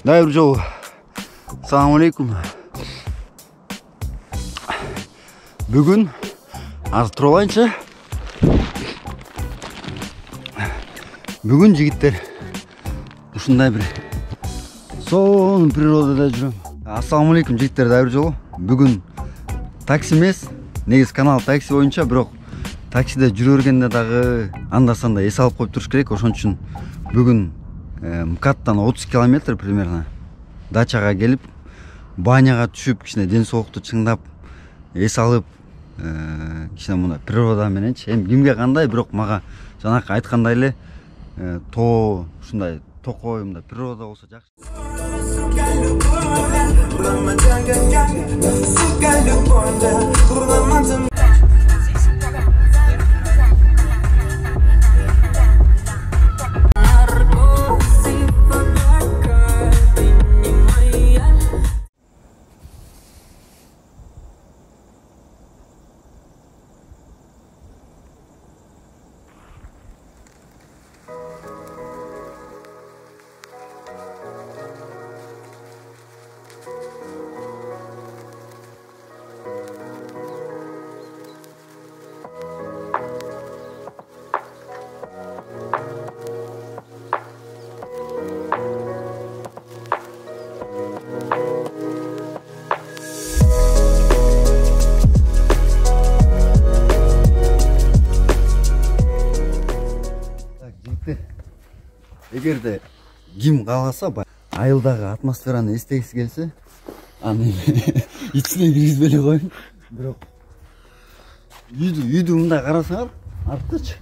Дайыр жол. Assalamu alaikum. Бүгін аз тұрып алайыншы. Бүгін жігіттер ушундай бір сонун природада жүрөм. Assalamu alaikum жігіттер, дайыр жол. Бүгін такси емес, негіз канал такси боюнча, бирок таксиде жүрө бергенде дагы анда-санда эс алып коюп туруш керек. Ошон үчүн бүгүн МКАДтан 30 километр примерно дачага келип, баняга түшүп, кичине ден соолукту чыңдап, эс алып, кичине мына природа мененчи. Эми кимге кандай, бирок мага жанакы айткандай эле тоо, ушундай токой, мындай природа болсо жакшы. Эгерде ким кааласа, айылдагы атмосфераны эстегиси келсе, аны ичине киргизбей коюн. Бирок үйдү мындай карасаңар, арттычы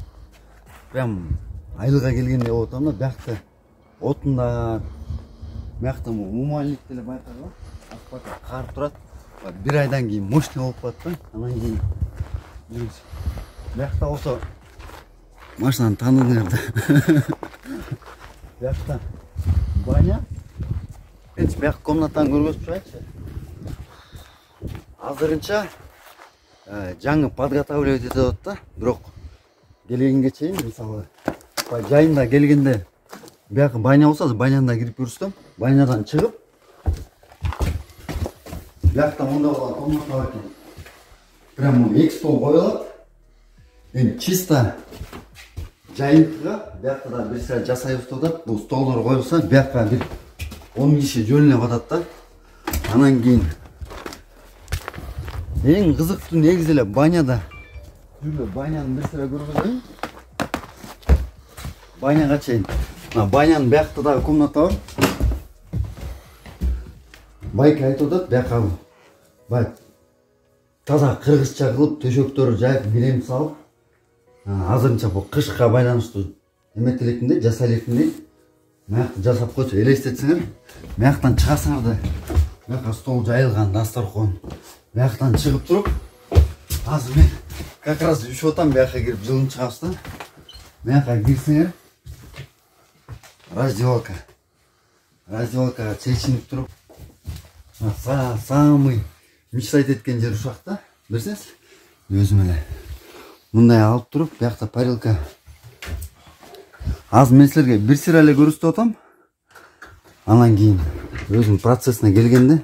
прям айылга келгендей болот анда. Биякта отундар, биякта умальник деле байкалган, аспакка кар турат. Бир айдан кийин мощный болуп калат да. Анан кийин биякта болсо машинаны тааныңар да. Биякта баня. Эч бияк комнатаны көргөзүп коеюнчу. Азырынча жаңы подготавливать этип атат да. Бирок келгенге чейин, мисалы, жайында келгенде биякы баня болсо, баняда кирип көрсөтөм. Банядан чыгып, биякта мындай болгон комната бар экен. Прям 2 стол коюлат. Эми чисто жайынтыга биякта да бир сыра жасайбыз деп атат. Бул столдор коюлса, биякка бир 10 киши жөнүнө атат да. Анан кийин эң кызыктуу негизи эле баняда жүрүп, баняны бир сыра көргөзөйүн. Баняга чейин. Банянын биякта дагы комната бар. Байка айтып атат, биякка бай таза кыргызча кылып, төшөктөрү жайып, билем салып, азырынча бул кышка байланыштуу эметелекиндей, жасайлекиндей мыякты жасап койсо, элестетсеңер, мыяктан чыгасыңар да, мыякка стол жайылган, дасторкон. Мыяктан чыгып туруп, азыр мен как раз үшүп атам, мыякка кирип жылын чыгабыз да. Мыякка кирсеңер, раздевалкага чечинип туруп, самый мечтать эткен жер ушакта, билсеңиз, өзүм эле мындай алып туруп, биякта парилка. Аз мен силерге бир сыра эле көрсөтүп атам. Анан кийин өзүм процессине келгенде,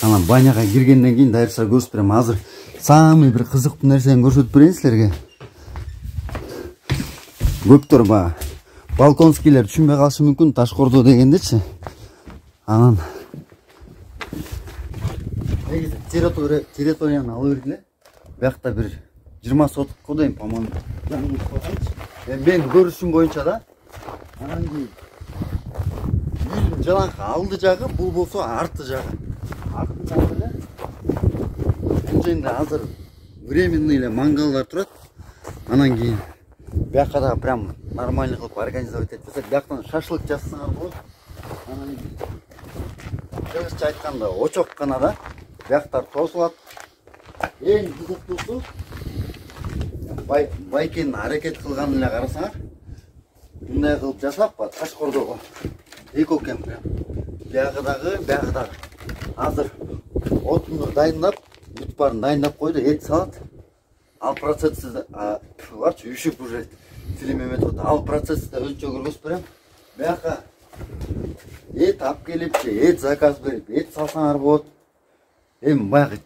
анан баняга киргенден кийин дайырса көрсөтүп берем. Азыр самый бир кызыктуу нерсени көрсөтүп берейин силерге. Көптөр балконскийлер түшүнбөй калышы мүмкүн, Ташкордо дегендечи. Анан негизи территорияны алып бергиле. Биякта бир 20 сотокко дейм, по-моему. Мен көрүшүм боюнча да. Анан кийин үйдүн жанакы алды жагы, бул болсо арты жагы. Арты жагы эле. Бул жерде азыр временный эле мангалдар турат. Анан кийин биякка да прям нормально кылып организовать этип берсек, бияктан шашлык жасасаңар болот. Анан кыргызча айтканда очоккана да бияктар тосулат. Эң кызыктуусу байкенин аракет кылганын эле карасаңар, мындай кылып жасап, Ташкордого эко экен прям. Биягы дагы. Азыр отунду дайындап, бүт барын дайындап койду, эт салат. Ал процессте барчы үшүп уже тилим эметип атат. Ал процессте өзүнчө көргөзүп берем. Бияка Эт алып келипчи, эт заказ берип, эт салсаңар болот. Эми баягы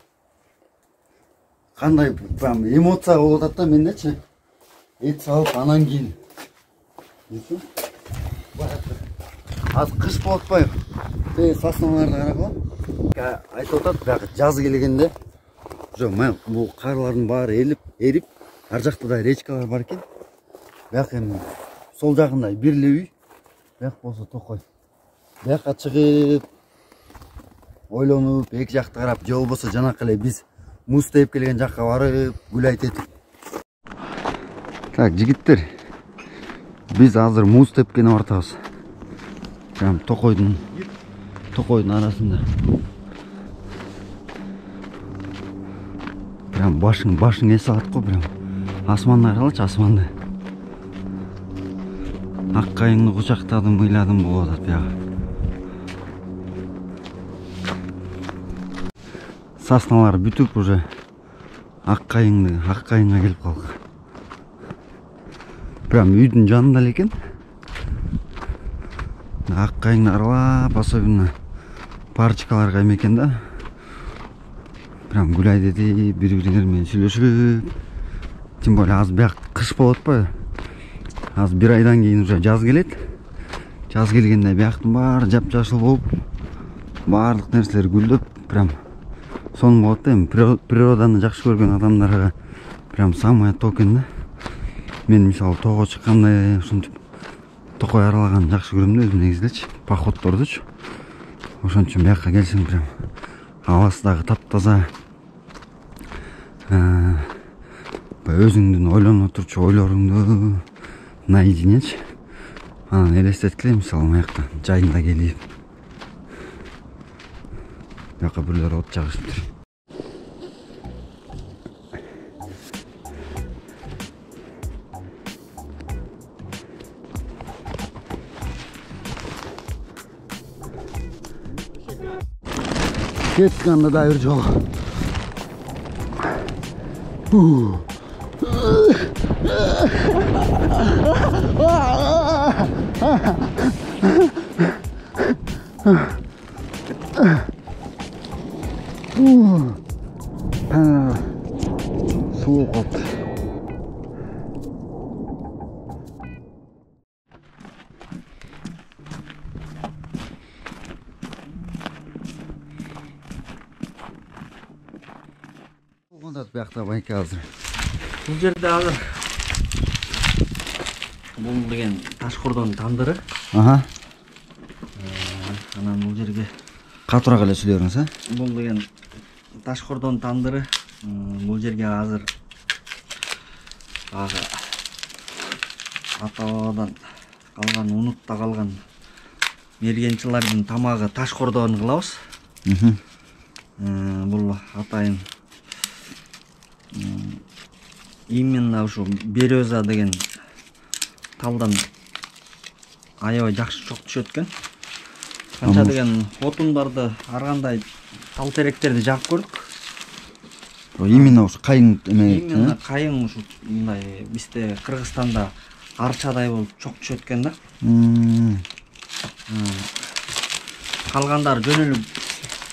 кандай прям эмоция болуп атат да мендечи. Эт салып анан кийин. Азыр кыш болуп атпайбы? Сосналарды карагыла. Айтып атат, баягы жаз келгенде уже бул карлардын баары эрип, ар жакта да речкалар бар экен. Бияк эми сол жагында бир эле үй, бияк болсо токой. Бияка чыгып, ойлонуп, эки жакты карап, же болбосо жанакы эле биз муз тееп келген жакка барып, гүл айтып. Так, жигиттер. Биз азыр муз тепкене бартабыз. Прям токойдун арасында. Прям башың эс алат го, прям. Асманды каралачы, асманды. Ак кайыңды кучактадым, ыйладым болуп атат бияга. Сосналар бүтүп уже ак кайыңга келип калдык. Прям үйдүн жанында эле экен. Ак кайыңды аралап, особенно парочкаларга экен да. Прям гуляй деди, бири-бириңер менен сүйлөшүп. Тем более азыр бияк кыш болуп атпайбы? Азыр бир айдан кийин уже жаз келет. Жаз келгенде бияктын баары жап-жашыл болуп, баардык нерселер гүлдөп, прям сонун болот да. Эми природаны жакшы көргөн адамдарга прям самое то экен да. Мен мисалы тоого чыкканда ушинтип токой аралаган жакшы көрөм да өзүм негизичи, походтордучу. Ошон үчүн бияка келсең прям абасы дагы таптаза. Өзүңдүн ойлонуп турчу ойлоруңду наединечи. Анан элестеткиле, мисалы мыякта жайында келип. Бияка бирлер от жагышыптыр. Kettik anda da bir жолу. Soğuk oldu. Бияқта байке азыр. Бұл жерде азыр бұл деген Ташқордон тандыры. Аха. Анан бұл жерге катуураак эле сүйлөңүз, а? Бұл деген Ташқордон тандыры. Бұл жерге азыр ата-бабадан калган, унутта калган мергенчилердин тамагы Ташқордон кылабыз. Бұл атайын именно ушу береза деген талдан аябай жакшы чок түшөт экен. Канча деген отундарды, ар кандай тал теректерди жагып көрдүк. Именно ушу кайың эме. Именно кайың ушу мындай бизде Кыргызстанда арчадай болуп чок түшөт экен да. Калгандары жөн эле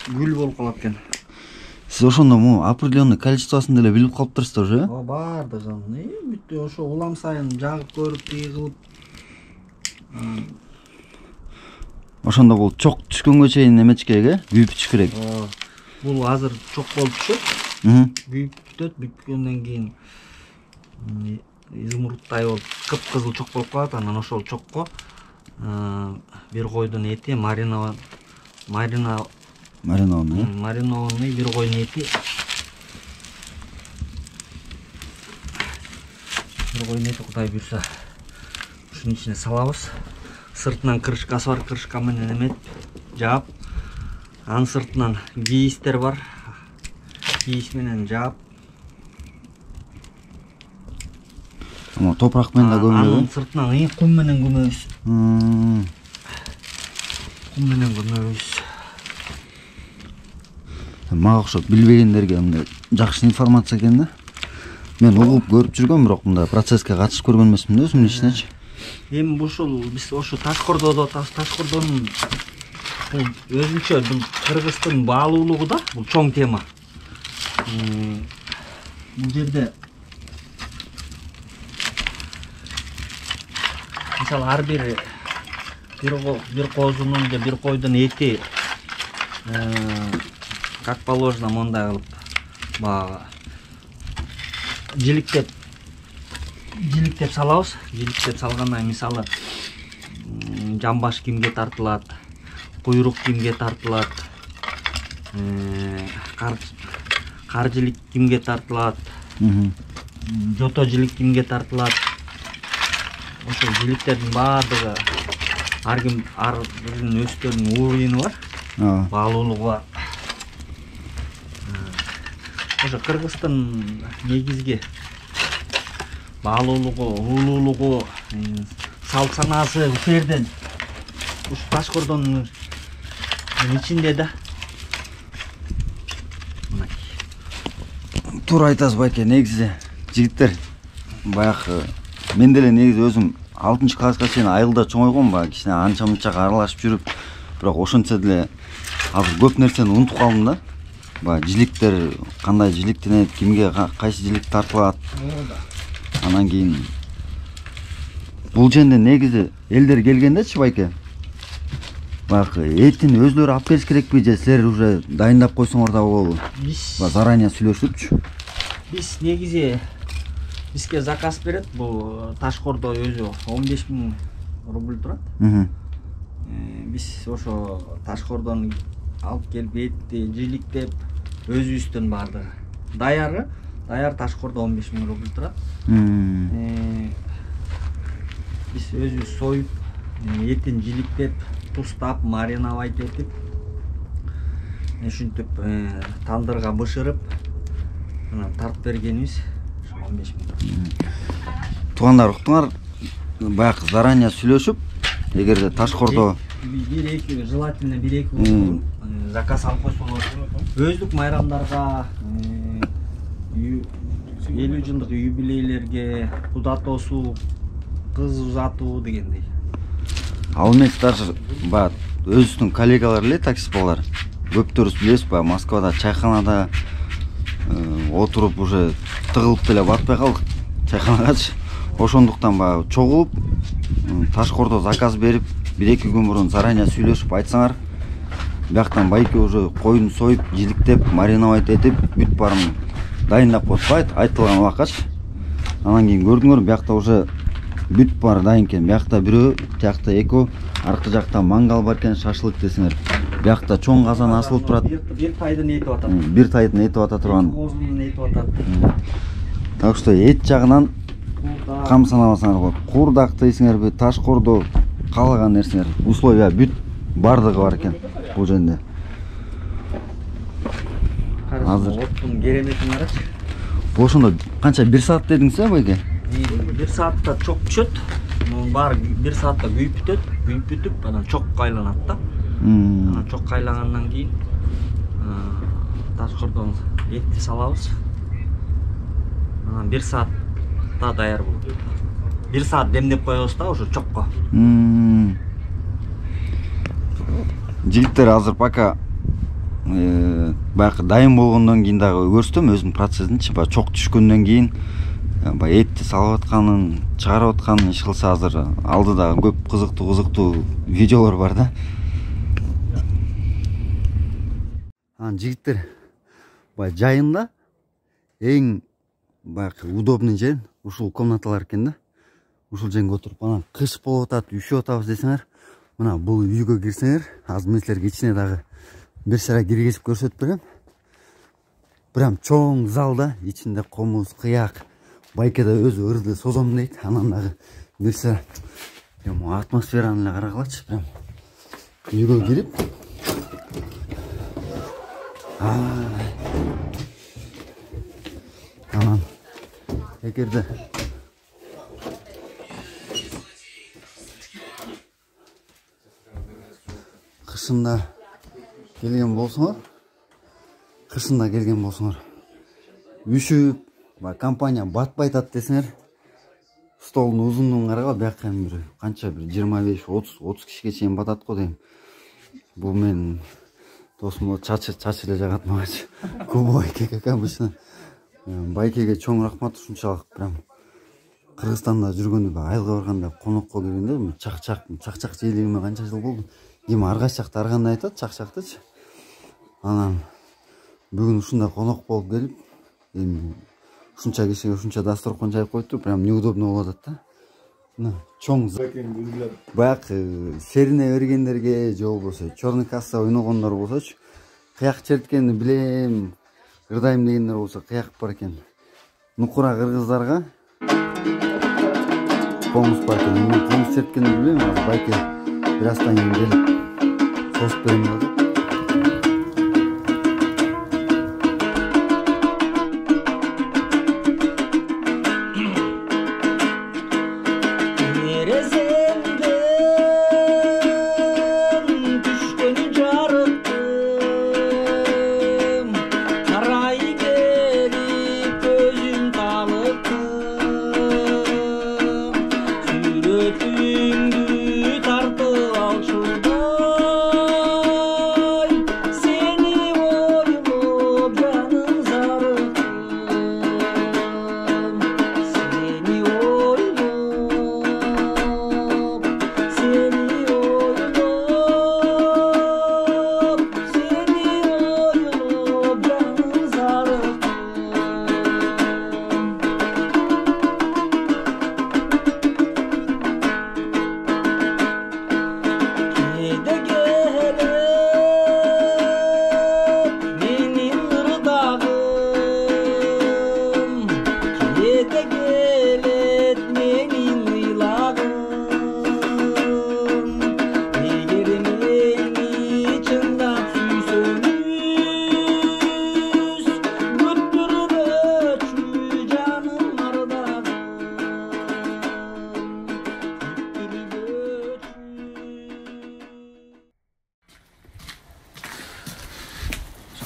гүл болуп калат экен. Сиз ошондо определенный количествосын деле билип калыптырсыздар уже? Бардыгын. Бүттү ошо улам сайын жагып көрүп, тийгилип. Ошондо бул чок түшкөнгө чейин эмечкеге, күйүп түшүш керек. Бул азыр чок болуп түшөт. Күйүп бүтөт, бүткөндөн кийин изумрудтай болуп, кып-кызыл чок болуп калат. Анан ошол чокко бир койдун эти маринованный бир койдун эти. Бир койдун эти Кудай буйрса ушунун ичине салабыз. Сыртынан крышкасы бар, крышка менен эметип жаап. Анын сыртынан кийистер бар. Кийис менен жаап. Топурак менен да көмөлөбү. Анын сыртынан кум менен көмөбүз. Кум менен көмөбүз. Мага окшоп билбегендерге мындай жакшы информация экен да. Мен угуп көрүп жүргөм, бирок мындай процесске катышып көргөн эмесмин да өзүмдүн ичинечи. Эми ушул биз ошо Ташкордо деп атабыз. Ташкордонун бул өзүнчө бул Кыргыздын баалуулугу да, бул чоң тема. Бул жерде мисалы ар бир козунун же бир койдун эти как положено мондай кылып баягы жиликтеп салабыз. Жиликтеп салгандан мисалы жамбаш кимге тартылат, куйрук кимге тартылат, кар жилик кимге тартылат, жото жилик кимге тартылат. Ошол жиликтердин баардыгы ар биринин өздөрүнүн уровени бар, баалуулугу бар. Ошо Кыргыздын негизги баалуулугу, улуулугу, салт санаасы ушул жерден, ушу Ташкордонун ичинде да. Туура айтасыз байке. Негизи жигиттер баягы мен деле негизи өзүм 6-класска чейин айылда чоңойгом, баягы кичине анча-мынчага аралашып жүрүп, бирок ошончо деле азыр көп нерсени унутуп калдым да. Баягы жиликтер кандай жиликтенет, кимге кайсы жилик тартылат. Анан кийин бул жерде негизи элдер келгендечи байке. Баягы этин өзлөрү алып келиш керекпи же силер уже дайындап койсоңор да болобу? Биз Заранее сүйлөшүпчү. Биз негизи бизге заказ берет. Бул Ташкордо өзү 15.000 рубль турат. Биз ошо Ташкордон алып келип этти жиликтеп өзүбүздөн баардыгы даяр Ташкордо 15.000 рубль турат. Биз өзүбүз союп, этин жиликтеп, тустап, мариновать этип, ушинтип тандырга бышырып, анан тартып бергенибиз 15.000. Туугандар, уктуңар, баягы заранее сүйлөшүп, эгерде Ташкордо бир-эки желательно бир-эки күн заказ алып койсо болот. Өздүк майрамдарга, 50 жылдык юбилейлерге, куда тосуу, кыз узатуу дегендей. Ал эмес даже баягы өзүбүздүн коллегалар эле таксист балдар. Көптөрүбүз билебиз, баягы Москвада чайханада отуруп уже тыгылып деле батпай калдык чайханагачы. Ошондуктан баягы чогулуп, Ташкордо заказ берип, 1-2 күн мурун заранее сүйлөшүп айтсаңар, бияктан байке уже койдун союп, жиликтеп, мариновать этип, бүт баарын дайындап коюп айтылган убакачы. Анан кийин көрдүңөр, биякта уже бүт баары дайын экен. Биякта бирөө, тиякта экөө, аркы жакта мангал бар экен, шашлык десеңер. Биякта чоң казан асылып турат. Бир тайдын этип атат. Бир тайдын этип ата турган. Козунун этип атат. Так что эт жагынан кам санабасаңар болот. Курдак дейсиңерби, Ташкордо каалаган нерсеңер, условия бүт бардыгы бар экен бул жерде. Азыр оттун кереметин карачы. Ошондо канча 1 саат дедиңиз байке? 1 саатта чок түшөт. Мунун баары 1 саатта күйүп бүтүп, анан чокко айланат да. Анан чокко айлангандан кийин Ташкордон этти салабыз. Анан 1 саатта даяр болот. 1 саат демдеп коебуз да ошо чокко. Жигиттер азыр пока баягы дайын болгондон кийин дагы көрсөтөм өзүнүн процессинчи. Баягы чок түшкөндөн кийин баягы этти салып атканын, чыгарып атканын иш кылса азыр алдыда көп кызыктуу видеолор бар да. Анан жигиттер баягы жайында эң баягы удобный жер ушул комнаталар экен да. Ушул жерге отуруп, анан кыш болуп атат, үшүп атабыз десеңер, мына бул үйгө кирсеңер, азыр мен силерге ичине дагы бир сыра киргизип көрсөтүп берем. Прям чоң залда, ичинде комуз, кыяк, байке да өзү ырды созом дейт. Анан дагы бир сыра атмосфераны эле карагылачы, прям үйгө кирип. Анан эгерде кышында келген болсоңор, үшүп, компания батпай атат десеңер, Столдун узундугун карагыла, бияка эми бир канча бир 25-30 кишиге чейин батат го дейм. Бул менин досум чачы эле жагат магачы. Кубойке, как обычно. Байкеге чоң рахмат, ушунчалык прям Кыргызстанда жүргөндө айылга барганда конокко келгенде чакчак жээлегиме канча жыл болду. Эми ар кайсы жакта ар кандай айтат, чакчактычы. Анан бүгүн ушундай конок болуп келип, эми ушунча кишиге ушунча дасторкон жайып коюптур, прям неудобно болуп атат да. Мына чоң баягы серине бергендерге же болбосо черный касса ойногондор болсочу, кыяк черткенди билем, ырдайм дегендер болсо кыяк бар экен. Нукура кыргыздарга комуз бар экен. Мен комуз черткенди билбейм, азыр байке бир астан кийин келип сосуп берем деп.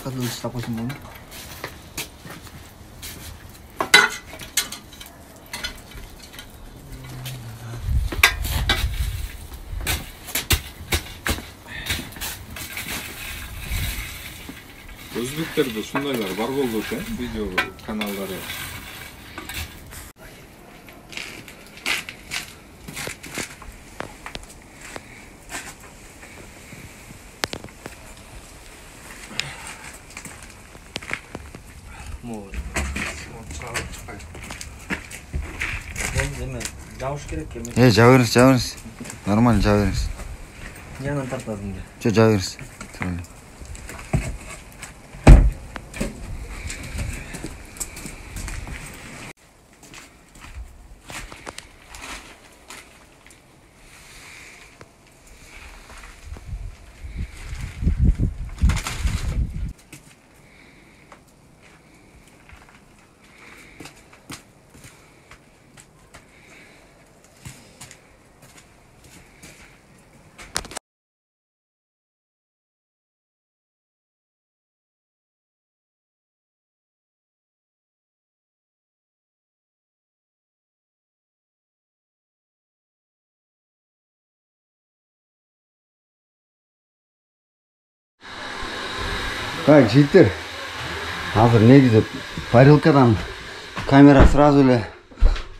Kadın ıslaklasın bunu. Өзбектерде ушундайлар бар болду экен, видео каналдары. Жабыш керек эми. Жаба бериңиз. Нормально жаба бериңиз. Янан тартасың да. Жо жаба бериңиз. Так, жігіттер, азыр негізі парилкадан камера сразу эле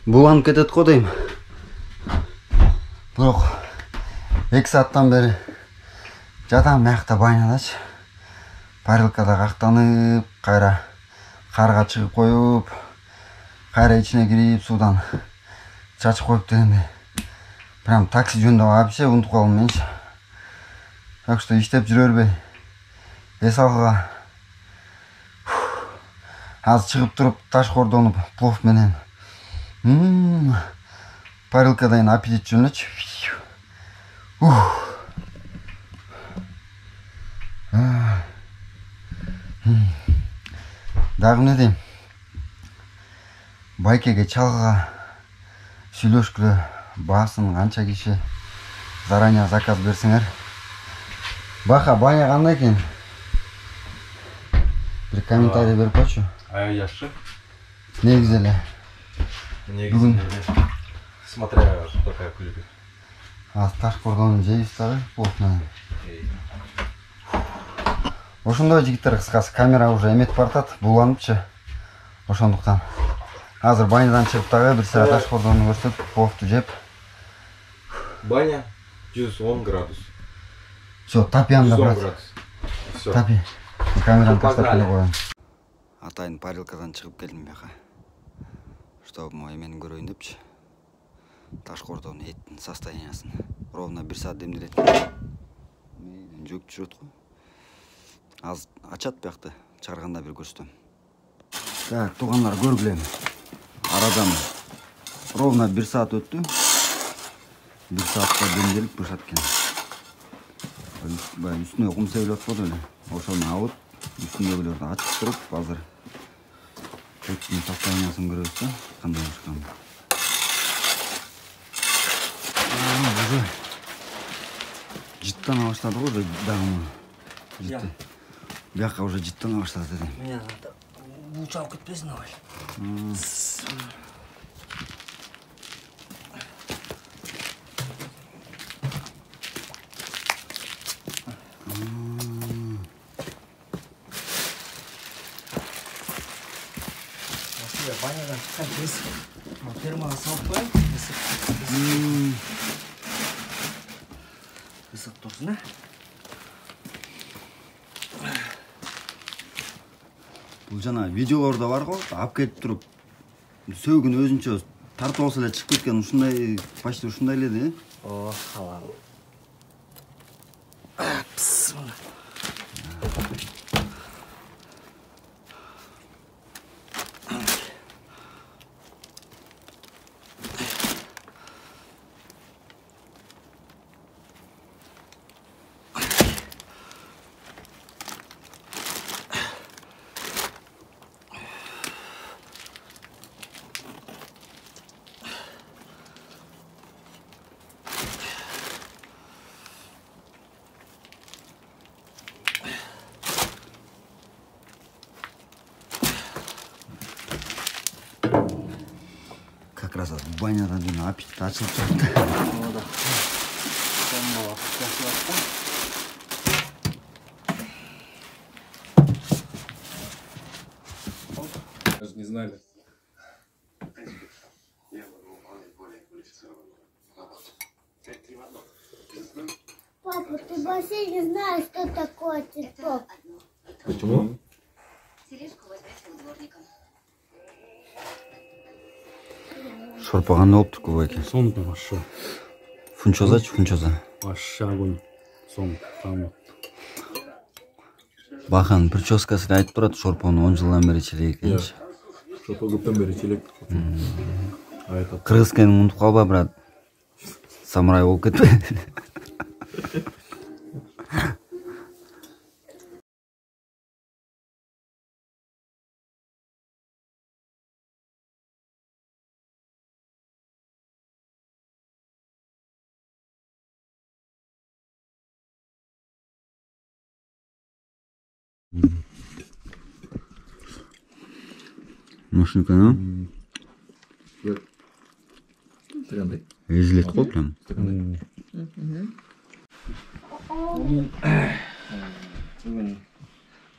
буланып кетет го дейм. Бирок 2 сааттан бери жатам мыякта банядачы. Парилкада кактанып, кайра карга чыгып коюп, кайра ичине кирип суудан чачып коюп дегенде прям такси жөнүндө вообще унутуп калдым менчи. Так что иштеп жүрө бербей эс алгыга азыр чыгып туруп таш кордонуп плов менен парилкадан аппетит жөнөчү. Дагы эмне дейм, байкеге чалгыга сүйлөшкүлө баасын канча киши заранее заказ берсеңер. Баха баня кандай экен? Бир комментарий берип койчу. Жакшы. Негизи эле. Смотря какая кулика. таш кордонун жейбиз дагы плотно. Ошондой жигиттер, кыскасы камера уже эметип баратат, буланыпчы. Ошондуктан азыр банядан чыгып дагы бир саат таш кордонду көрсөтүп, пловду жеп. Баня 110 градус. Всё, тапиямда 110 брат. градус. Все. Тапи. Камераны таштап Погнали. келе коем. Атайын парилкадан чыгып келдим бияка. Чтобы мо эмени көрөйүн депчи. Таш кордонун эттин состояниясын ровно 1 саат демделет. Жөк жүрөт го. Аз ачат биякты, чыгарганда бир көрсөтөм. Так, туугандар көргүлө эми. Арадан ровно 1 саат өттү. 1 саатта демделип бышат экен. Үстүнө кум себилип атпады эле. Ошону алып, үстүндөгүлөрдү ачып туруп, азыр эттин состояниясын көрөбүз да, кандай бышканын. Уже жыттана баштады го дагы. Жытты. Бияка уже жыттана баштады дедим. Меня надо лучше алып кетпесин абай. Банядан чыккан кез фермага салып коем. Ысык турсун, а? Бул жана видеолордо бар го, алып келип туруп сөөгүн өзүнчө тартып алса эле чыгып кеткен, ушундай, почти ушундай эле да. О, халал. Как раз банядан жана аппетит ачылып жатты. Даже не знали. Папа, ты вообще не знаешь, что такое ТикТок. Почему? Шорпа кандай болуптур көбөйке? Сомдун вообще. Фунчозачы, фунчоза. Вообще огонь. Сом, там. Баканын прическасы айтып турат, шорпону 10 жылдан бери чилек экенчи. Что-то көптөн бери челек. А этот Кыргыз экенин унутуп калба, брат. Самурай болуп кетпе. Машинка, а? Кандай? Езилет го прям. Бүгүн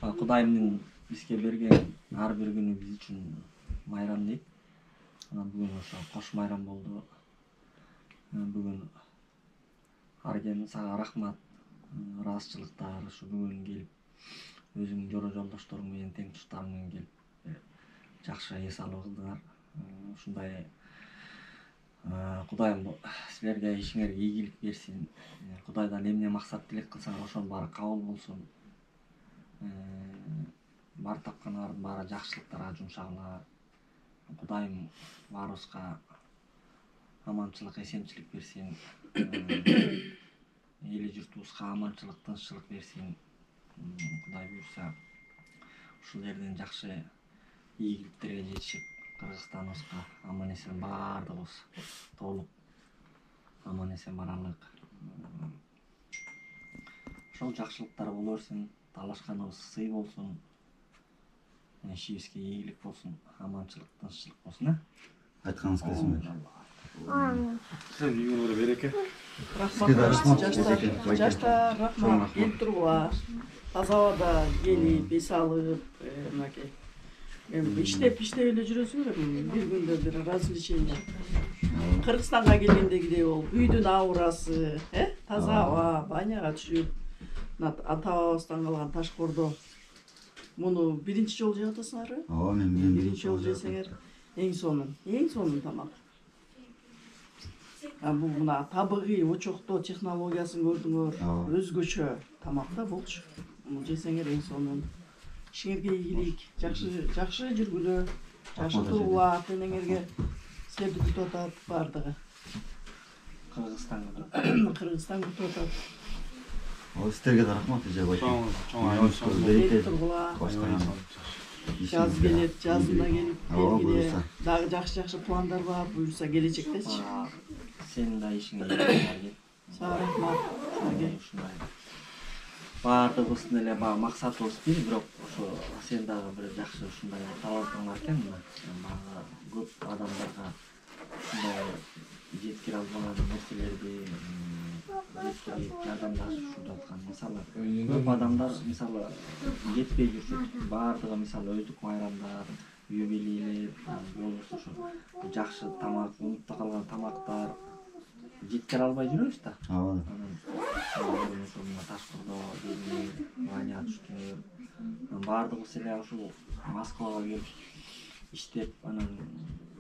Кудайымдын бизге берген ар бир күнү биз үчүн майрам дейт. Анан бүгүн ошо кош майрам болду. Бүгүн Арген сага рахмат. Ыраазычылыктар ушу бүгүн келип өзүңдүн жора жолдошторуң менен тең туштарың менен келип жакшы эс алуу кылдыңар. Ушундай Кудайым силерге ишиңерге ийгилик берсин. Кудайдан эмне максат тилек кылсаңар ошонун баары кабыл болсун. Бар тапканыңардын баары жакшылыктарга жумшагыла. Кудайым баарыбызга аманчылык, эсенчилик берсин. Эли журтубузга аманчылык, тынччылык берсин. Кудай буйрса ушул жерден жакшы ийгиликтерге жетишип, Кыргызстаныбызга аман эсен баардыгыбыз толук аман эсен баралык. Ошол жакшылыктар боло берсин, талашканыбыз сый болсун. Ишибизге ийгилик болсун, аманчылык, тынччылык болсун, Айтканыңыз келсин. Sen үйіңе береке. Сізге де рахмат. Жаштар рахмат келип тургула. Таза абада келип, эс алып, мынакей. Иштеп эле жүрөсүңөр, бир күндө бир развлечение. Кыргызстанга келгендегидей болуп, үйдүн аурасы, таза аба, баняга түшүп, ата бабабыздан калган ташкордо. Муну биринчи жолу жеп атасыңарбы? Ооба, мен Биринчи жолу жесеңер, эң сонун тамак. Бул мына табыгый очокто технологиясын көрдүңөр, өзгөчө тамак да болчу. Муну жесеңер эң сонун. Ишиңерге ийгилик, жакшы жүргүлө, жакшы тургула, тенеңерге силерди күтүп атат бардыгы. Кыргызстан күтүп атат. Сіздерге де рахмат, эже бачы. Келип тургула. Жаз келет, жазында келип келгиле. Дагы жакшы пландар бар, буюрса келечектечи. Сенин да ишиңе келген. Сага рахмат. Баардыгыбыздын эле баягы максатыбыз бир, бирок ошо сен дагы бир жакшы ушундай талантың бар экен мына. Баягы көп адамдарга ушундай жеткире албаган нерселерди жеткирип жардамдашып жаткан. Мисалы, көп адамдар мисалы жетпей жүрсө, баардыгы мисалы өздүк майрамдар, юбилейлер, болбосо ошо жакшы тамак, унутта калган тамактар жеткире албай жүрөбүз да. Ташкырдо, Ваня түшкөнөр. Баардыгыбыз эле ушул Москвага келип иштеп, анан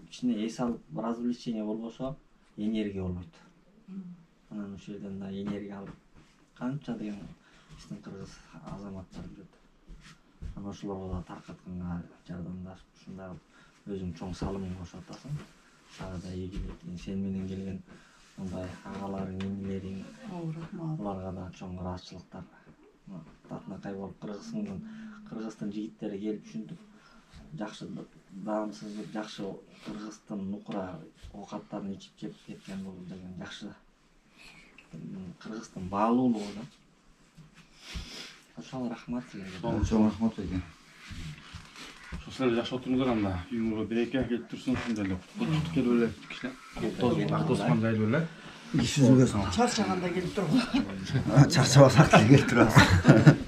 кичине эс алып, развлечение болбосо энергия болбойт. Анан ошол жерден да энергия алып, канча деген биздин кыргыз азаматтар жүрөт. Анан ошолорго да таркатканга жардамдашып, ушундай өзүң чоң салымың кошуп атасың. Сага да ийгилик, сен менен келген мындай агаларың, инилериң, буларга да чоң ыраазычылыктар. Татынакай болуп Кыргыздын жигиттери келип ушинтип жакшы даамсыз, жакшы кыргыздын нукура оокаттарын ичип жеп кеткен бул деген жакшы. Кыргыздын баалуулугу да. Ошого рахмат силерге. Чоң рахмат экен. Силер жакшы отуруңдар анда. Үйүңөргө береке келип турсун, ушундай эле. Келип эле кичине. Актосман жайлуу эле. Иш жүзүнгө салам. Чарчаганда келип тургула. Чарчабасак деле келип турабыз.